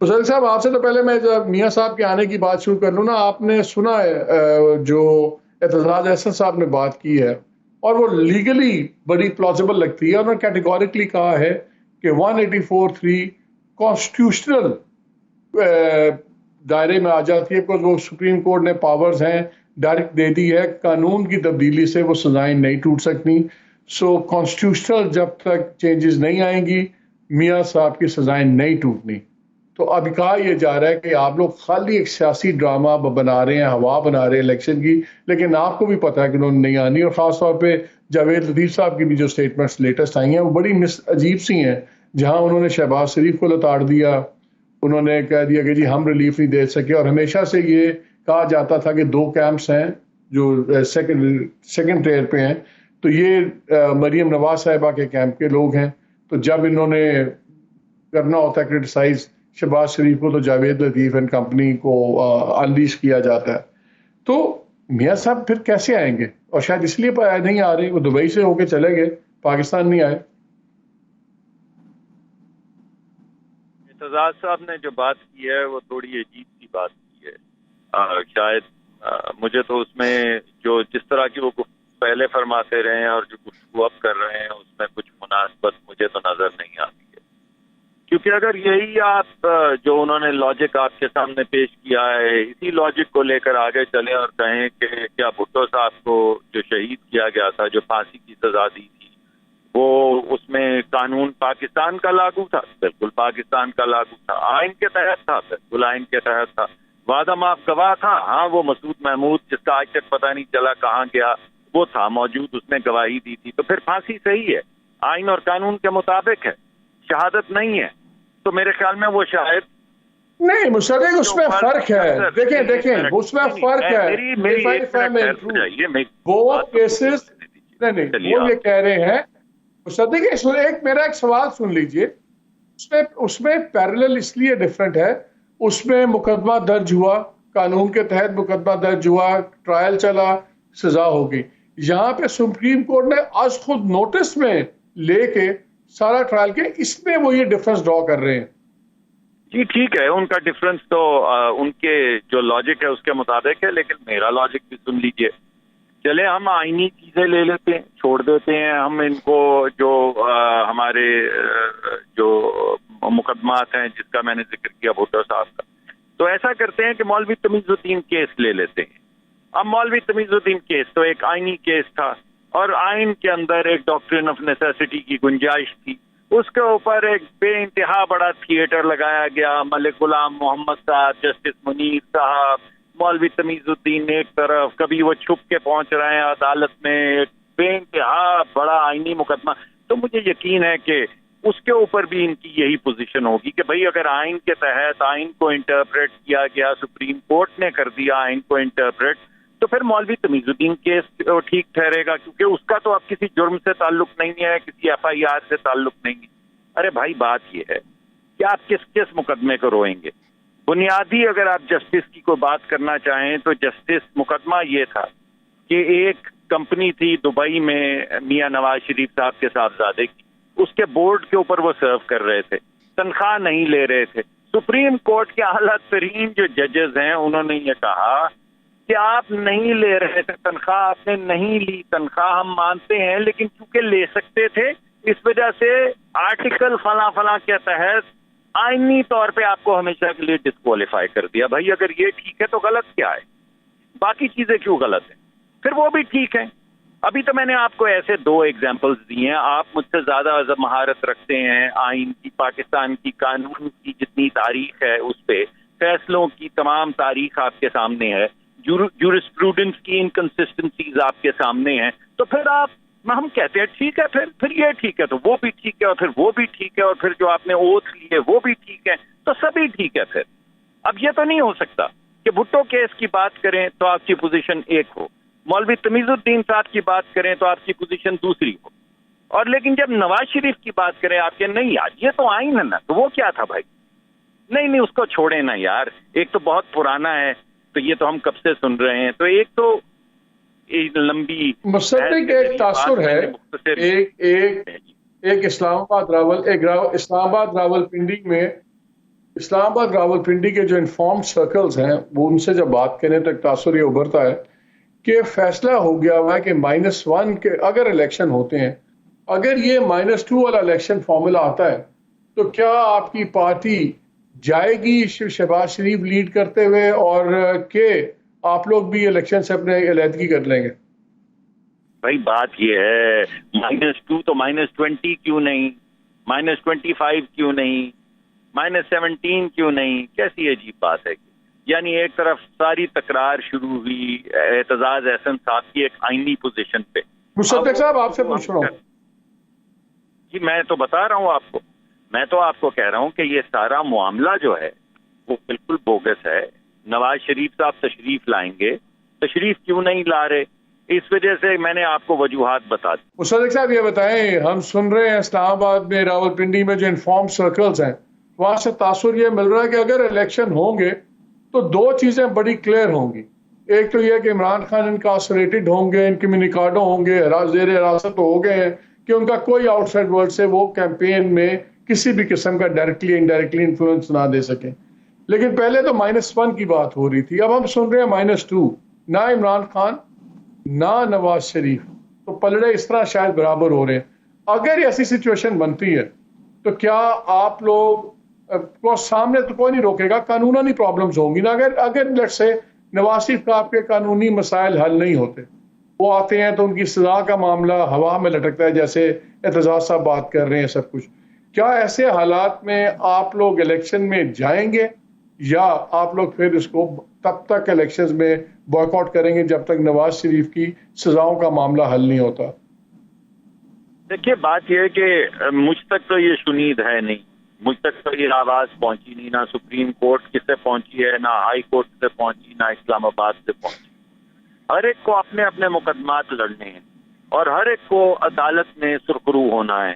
فضل صاحب آپ سے تو پہلے میں جب میاں صاحب کے آنے کی بات شروع کر لوں نا، آپ نے سنا ہے جو اعتزاز احسن صاحب نے بات کی ہے اور وہ لیگلی بڑی پلازیبل لگتی ہے. انہوں نے کیٹیگوریکلی کہا ہے کہ 184(3) کانسٹیٹیوشنل دائرے میں آ جاتی ہے، because وہ سپریم کورٹ نے پاورز ہیں ڈائریکٹ دے دی ہے، قانون کی تبدیلی سے وہ سزائیں نہیں ٹوٹ سکتی. سو کانسٹیٹیوشنل جب تک چینجز نہیں آئیں گی میاں صاحب کی سزائیں نہیں ٹوٹنی. تو اب کہا یہ جا رہا ہے کہ آپ لوگ خالی ایک سیاسی ڈرامہ بنا رہے ہیں، ہوا بنا رہے ہیں الیکشن کی، لیکن آپ کو بھی پتا ہے کہ انہوں نے نہیں آنی. اور خاص طور پہ جاوید لطیف صاحب کی بھی جو سٹیٹمنٹس لیٹسٹ آئی ہیں وہ بڑی عجیب سی ہیں، جہاں انہوں نے شہباز شریف کو لتاڑ دیا، انہوں نے کہہ دیا کہ جی ہم ریلیف نہیں دے سکے. اور ہمیشہ سے یہ کہا جاتا تھا کہ 2 کیمپس ہیں جو سیکنڈ ٹیئر پہ ہیں، تو یہ مریم نواز صاحبہ کے کیمپ کے لوگ ہیں. تو جب انہوں نے کرنا ہوتا ہے کرٹیسائز شہباز شریف کو تو جاوید لطیف اینڈ کمپنی کو انلیش کیا جاتا ہے. تو میاں صاحب پھر کیسے آئیں گے؟ اور شاید اس لیے نہیں آ رہے، وہ دبئی سے ہو کے چلے گئے، پاکستان نہیں آئے. اعتزاز صاحب نے جو بات کی ہے وہ تھوڑی عجیب سی بات کی ہے. شاید مجھے تو اس میں جو جس طرح کی وہ پہلے فرماتے رہے ہیں اور جو گفتگو اب کر رہے ہیں اس میں کچھ مناسبت مجھے تو نظر نہیں آتی ہے. کیونکہ اگر یہی آپ جو انہوں نے لاجک آپ کے سامنے پیش کیا ہے اسی لاجک کو لے کر آگے چلیں اور کہیں کہ کیا بھٹو صاحب کو جو شہید کیا گیا تھا، جو پھانسی کی سزا دی تھی، وہ اس میں قانون پاکستان کا لاگو تھا؟ بالکل پاکستان کا لاگو تھا. آئین کے تحت تھا؟ بالکل آئین کے تحت تھا. وعدہ معاف گواہ تھا؟ ہاں، وہ مسعود محمود جس کا آج تک پتہ نہیں چلا کہاں گیا، وہ تھا موجود، اس نے گواہی دی تھی. تو پھر پھانسی صحیح ہے، آئین اور قانون کے مطابق ہے، شہادت نہیں ہے. تو میرے خیال میں وہ شاید نہیں مصدق اس میں فرق ہے. دیکھیں اس میں فرق ہے. بہت کیسز نہیں وہ یہ کہہ رہے ہیں مصدق، میرا ایک سوال سن لیجئے. اس میں پیرلل اس لیے ڈیفرنٹ ہے، اس میں مقدمہ درج ہوا، قانون کے تحت مقدمہ درج ہوا، ٹرائل چلا، سزا ہوگی. یہاں پہ سپریم کورٹ نے آج خود نوٹس میں لے کے سارا ٹرائل کے، اس میں وہ یہ ڈیفرنس ڈرا کر رہے ہیں. جی ٹھیک ہے، ان کا ڈفرنس تو ان کے جو لاجک ہے اس کے مطابق ہے، لیکن میرا لاجک بھی سن لیجئے. چلے ہم آئینی چیزیں لے لیتے ہیں، چھوڑ دیتے ہیں ہم ان کو، جو ہمارے جو مقدمات ہیں جس کا میں نے ذکر کیا بھٹو صاحب کا. تو ایسا کرتے ہیں کہ مولوی تمیز الدین کیس لے لیتے ہیں. اب مولوی تمیز الدین کیس تو ایک آئینی کیس تھا اور آئین کے اندر ایک ڈاکٹرن آف نیسیسٹی کی گنجائش تھی. اس کے اوپر ایک بے انتہا بڑا تھیٹر لگایا گیا، ملک غلام محمد صاحب، جسٹس منیر صاحب، مولوی تمیز الدین ایک طرف، کبھی وہ چھپ کے پہنچ رہے ہیں عدالت میں، ایک بے انتہا بڑا آئینی مقدمہ. تو مجھے یقین ہے کہ اس کے اوپر بھی ان کی یہی پوزیشن ہوگی کہ بھئی اگر آئین کے تحت آئین کو انٹرپریٹ کیا گیا، سپریم کورٹ نے کر دیا آئین کو انٹرپریٹ، تو پھر مولوی تمیز الدین کیس ٹھیک ٹھہرے گا، کیونکہ اس کا تو اب کسی جرم سے تعلق نہیں ہے، کسی ایف آئی آر سے تعلق نہیں ہے. ارے بھائی بات یہ ہے کہ آپ کس مقدمے کو روئیں گے؟ بنیادی اگر آپ جسٹس کی کوئی بات کرنا چاہیں تو جسٹس مقدمہ یہ تھا کہ ایک کمپنی تھی دبئی میں میاں نواز شریف صاحب کے صاحبزادے کی، اس کے بورڈ کے اوپر وہ سرو کر رہے تھے، تنخواہ نہیں لے رہے تھے. سپریم کورٹ کے اعلیٰ ترین جو ججز ہیں انہوں نے یہ کہا کہ آپ نہیں لے رہے تھے تنخواہ، آپ نے نہیں لی تنخواہ، ہم مانتے ہیں، لیکن چونکہ لے سکتے تھے اس وجہ سے آرٹیکل فلاں فلاں کے تحت آئینی طور پہ آپ کو ہمیشہ کے لیے ڈسکوالیفائی کر دیا. بھائی اگر یہ ٹھیک ہے تو غلط کیا ہے؟ باقی چیزیں کیوں غلط ہیں؟ پھر وہ بھی ٹھیک ہے. ابھی تو میں نے آپ کو ایسے 2 ایگزامپلز دی ہیں. آپ مجھ سے زیادہ مہارت رکھتے ہیں آئین کی، پاکستان کی قانون کی جتنی تاریخ ہے اس پہ، فیصلوں کی تمام تاریخ آپ کے سامنے ہے، جورسپروڈنس کی انکنسسٹنسیز آپ کے سامنے ہیں. تو پھر ہم کہتے ہیں ٹھیک ہے، پھر یہ ٹھیک ہے تو وہ بھی ٹھیک ہے، اور پھر وہ بھی ٹھیک ہے، اور پھر جو آپ نے اوتھ لیے وہ بھی ٹھیک ہے، تو سبھی ٹھیک ہے. پھر اب یہ تو نہیں ہو سکتا کہ بھٹو کیس کی بات کریں تو آپ کی پوزیشن ایک ہو، مولوی تمیز الدین صاحب کی بات کریں تو آپ کی پوزیشن دوسری ہو، اور لیکن جب نواز شریف کی بات کریں آپ کے نہیں یار یہ تو آئین ہے نا، تو وہ کیا تھا بھائی؟ نہیں اس کو چھوڑیں نا یار، ایک تو بہت پرانا ہے تو یہ تو ہم کب سے سن رہے ہیں، تو ایک تو لمبی مصدق ایک تاثر ہے، ایک اسلام آباد راول پنڈی میں اسلام آباد راولپنڈی کے جو انفارمڈ سرکلز ہیں وہ ان سے جب بات کریں تو ایک تاثر یہ ابھرتا ہے کہ فیصلہ ہو گیا ہوا ہے کہ -1 کے اگر الیکشن ہوتے ہیں، اگر یہ -2 والا الیکشن فارمولا آتا ہے تو کیا آپ کی پارٹی جائے گی شہباز شریف لیڈ کرتے ہوئے، اور کہ آپ لوگ بھی الیکشن سے اپنے علیحدگی کر لیں گے؟ بھائی بات یہ ہے -2 تو -20 کیوں نہیں، -25 کیوں نہیں، -17 کیوں نہیں؟ کیسی عجیب بات ہے؟ یعنی ایک طرف ساری تکرار شروع ہوئی اعتزاز احسن صاحب کی ایک آئینی پوزیشن پہ. مصدق صاحب آپ سے پوچھ رہا ہوں. جی میں تو بتا رہا ہوں آپ کو، میں تو آپ کو کہہ رہا ہوں کہ یہ سارا معاملہ جو ہے وہ بالکل بوگس ہے. نواز شریف صاحب تشریف لائیں گے، تشریف کیوں نہیں لا رہے؟ اس وجہ سے میں نے آپ کو وجوہات بتا دی. مصدق صاحب یہ بتائیں، ہم سن رہے ہیں اسلام آباد میں راولپنڈی میں جو انفارم سرکلز ہیں وہاں سے تاثر یہ مل رہا ہے کہ اگر الیکشن ہوں گے تو 2 چیزیں بڑی کلیئر ہوں گی. ایک تو یہ کہ عمران خان انکارسریٹڈ ہوں گے، انکمیونیکاڈو ہوں گے، زیر حراست ہو گئے ہیں کہ ان کا کوئی آؤٹ سائڈ ورلڈ سے وہ کیمپین میں کسی بھی قسم کا ڈائریکٹلی انڈائریکٹلی انفلوئنس نہ دے سکیں. لیکن پہلے تو -1 کی بات ہو رہی تھی، اب ہم سن رہے ہیں -2. نہ عمران خان نہ نواز شریف، تو پلڑے اس طرح شاید برابر ہو رہے ہیں. اگر ایسی سچویشن بنتی ہے تو کیا آپ لوگ کو سامنے تو کوئی نہیں روکے گا، قانونی پرابلمز ہوں گی نا. اگر لیٹ سے نواز شریف کا آپ کے قانونی مسائل حل نہیں ہوتے، وہ آتے ہیں تو ان کی سزا کا معاملہ ہوا میں لٹکتا ہے، جیسے اعتزاز صاحب بات کر رہے ہیں سب کچھ. کیا ایسے حالات میں آپ لوگ الیکشن میں جائیں گے یا آپ لوگ پھر اس کو تب تک الیکشنز میں بوائک آؤٹ کریں گے جب تک نواز شریف کی سزاؤں کا معاملہ حل نہیں ہوتا؟ دیکھیے بات یہ ہے کہ مجھ تک تو یہ شنید ہے نہیں، مجھ تک تو یہ آواز پہنچی نہیں، نہ سپریم کورٹ کس سے پہنچی ہے، نہ ہائی کورٹ سے پہنچی، نہ اسلام آباد سے پہنچی. ہر ایک کو اپنے اپنے مقدمات لڑنے ہیں اور ہر ایک کو عدالت میں سرخرو ہونا ہے.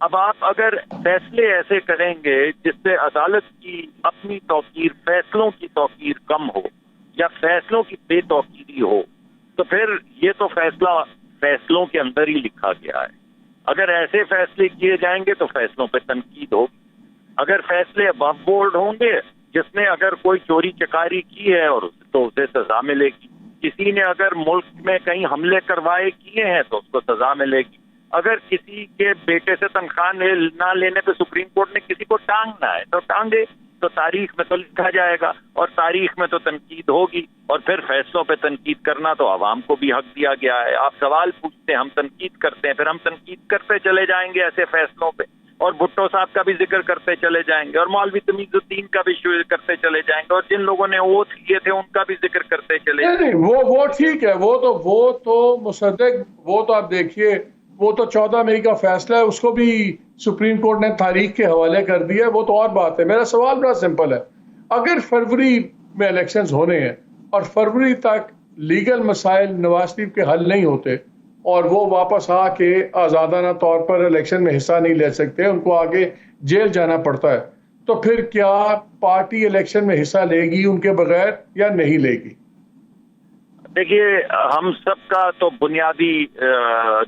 اب آپ اگر فیصلے ایسے کریں گے جس سے عدالت کی اپنی توقیر، فیصلوں کی توقیر کم ہو یا فیصلوں کی بے توقیری ہو، تو پھر یہ تو فیصلہ فیصلوں کے اندر ہی لکھا گیا ہے. اگر ایسے فیصلے کیے جائیں گے تو فیصلوں پہ تنقید ہوگی. اگر فیصلے ابو بورڈ ہوں گے، جس نے اگر کوئی چوری چکاری کی ہے اور تو اسے سزا ملے گی، کسی نے اگر ملک میں کہیں حملے کروائے کیے ہیں تو اس کو سزا ملے گی. اگر کسی کے بیٹے سے تنخواہ نہ لینے پہ سپریم کورٹ نے کسی کو ٹانگنا ہے تو ٹانگے، تو تاریخ میں تو لکھا جائے گا اور تاریخ میں تو تنقید ہوگی. اور پھر فیصلوں پہ تنقید کرنا تو عوام کو بھی حق دیا گیا ہے. آپ سوال پوچھتے ہیں، ہم تنقید کرتے ہیں، پھر ہم تنقید کرتے چلے جائیں گے ایسے فیصلوں پہ، اور بھٹو صاحب کا بھی ذکر کرتے چلے جائیں گے، اور مولوی تمیز الدین کا بھی کرتے چلے جائیں گے، اور جن لوگوں نے اوتھ لیے تھے ان کا بھی ذکر کرتے چلے جائیں گے. وہ ٹھیک ہے، وہ تو مصدق، وہ تو آپ دیکھیے، وہ تو 14 مئی کا فیصلہ ہے، اس کو بھی سپریم کورٹ نے تاریخ کے حوالے کر دیا، وہ تو اور بات ہے. میرا سوال بڑا سمپل ہے، اگر فروری میں الیکشنز ہونے ہیں اور فروری تک لیگل مسائل نواز شریف کے حل نہیں ہوتے اور وہ واپس آ کے آزادانہ طور پر الیکشن میں حصہ نہیں لے سکتے، ان کو آگے جیل جانا پڑتا ہے، تو پھر کیا پارٹی الیکشن میں حصہ لے گی ان کے بغیر یا نہیں لے گی؟ دیکھیے ہم سب کا تو بنیادی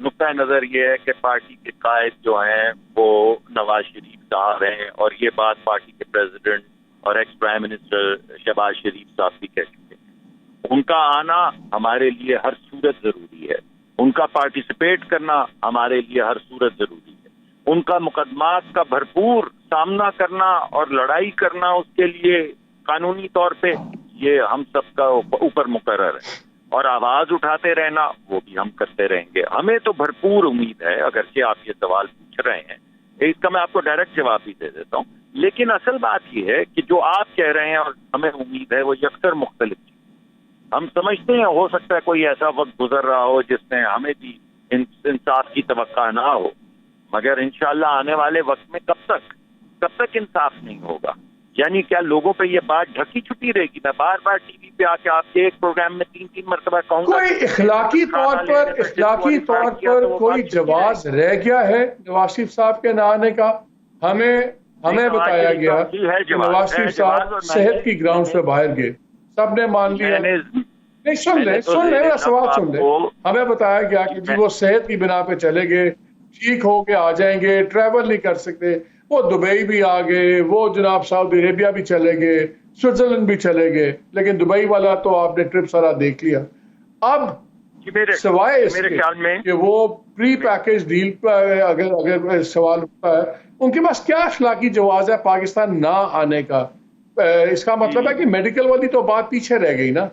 نقطہ نظر یہ ہے کہ پارٹی کے قائد جو ہیں وہ نواز شریف صاحب ہیں، اور یہ بات پارٹی کے پریزیڈنٹ اور ایکس پرائم منسٹر شہباز شریف صاحب بھی کہہ چکے ہیں. ان کا آنا ہمارے لیے ہر صورت ضروری ہے، ان کا پارٹیسپیٹ کرنا ہمارے لیے ہر صورت ضروری ہے، ان کا مقدمات کا بھرپور سامنا کرنا اور لڑائی کرنا اس کے لیے قانونی طور پہ یہ ہم سب کا اوپر مقرر ہے، اور آواز اٹھاتے رہنا وہ بھی ہم کرتے رہیں گے. ہمیں تو بھرپور امید ہے، اگرچہ آپ یہ سوال پوچھ رہے ہیں اس کا میں آپ کو ڈائریکٹ جواب بھی دے دیتا ہوں، لیکن اصل بات یہ ہے کہ جو آپ کہہ رہے ہیں اور ہمیں امید ہے وہ یکسر مختلف چیز. ہم سمجھتے ہیں ہو سکتا ہے کوئی ایسا وقت گزر رہا ہو جس میں ہمیں بھی انصاف کی توقع نہ ہو، مگر انشاءاللہ آنے والے وقت میں کب تک انصاف نہیں ہوگا؟ یعنی کیا لوگوں پہ یہ بات ڈھکی چھپی رہے گی؟ میں بار بار ٹی وی پہ آ کے آپ کے ایک پروگرام میں 3 مرتبہ کہوں گا کوئی اخلاقی طور پر کوئی جواز رہ گیا ہے نواز شریف صاحب کے نہ آنے کا؟ ہمیں بتایا گیا کہ نواز شریف صاحب صحت کی گراؤنڈ سے باہر گئے، سب نے مان لیا. نہیں سن لیں میرا سوال سن لیں. ہمیں بتایا گیا کہ جی وہ صحت کی بنا پہ چلے گئے، ٹھیک ہو کے آ جائیں گے، ٹریول نہیں کر سکتے. وہ دبئی بھی آ گئے, وہ جناب سعودی عربیہ بھی چلے گئے, سوئٹزرلینڈ بھی چلے گئے, لیکن دبئی والا تو آپ نے ٹرپ سارا دیکھ لیا. اب سوائے اس کے کہ وہ پری پیکج ڈیل پر اگر سوال ہوتا ہے, ان کے پاس کیا اخلاقی جواز ہے پاکستان نہ آنے کا؟ اس کا مطلب ہے کہ میڈیکل والی تو بات پیچھے رہ گئی نا.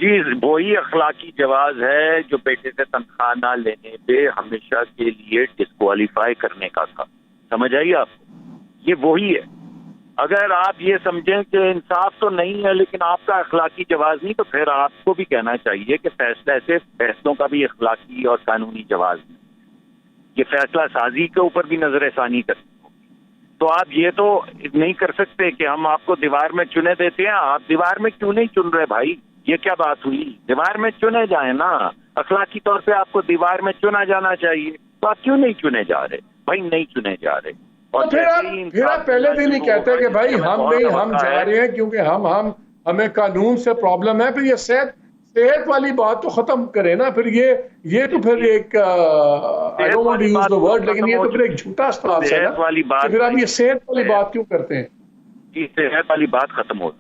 جی وہی اخلاقی جواز ہے جو بیٹے سے تنخواہ نہ لینے پہ ہمیشہ کے لیے ڈسکوالیفائی کرنے کا تھا. سمجھ آئیے آپ کو, یہ وہی ہے. اگر آپ یہ سمجھیں کہ انصاف تو نہیں ہے لیکن آپ کا اخلاقی جواز نہیں, تو پھر آپ کو بھی کہنا چاہیے کہ فیصلہ ایسے فیصلوں کا بھی اخلاقی اور قانونی جواز نہیں. یہ فیصلہ سازی کے اوپر بھی نظر ثانی کرنی ہوگی. تو آپ یہ تو نہیں کر سکتے کہ ہم آپ کو دیوار میں چنے دیتے ہیں. آپ دیوار میں کیوں نہیں چن رہے بھائی؟ یہ کیا بات ہوئی؟ دیوار میں چنے جائیں نا. اخلاقی طور پہ آپ کو دیوار میں چنا جانا چاہیے, تو آپ کیوں نہیں چنے جا رہے بھائی؟ نہیں چنے جا رہے. اور پھر آپ پہلے دن ہی کہتے ہیں کہ بھائی ہم جا رہے ہیں کیونکہ ہمیں قانون سے پرابلم ہے. پھر یہ صحت والی بات تو ختم کرے نا. پھر یہ تو پھر ایک I don't want to use the word, لیکن یہ تو پھر ایک جھوٹا استعمال ہے نا. پھر آپ یہ صحت والی بات کیوں کرتے ہیں؟ جی صحت والی بات ختم ہو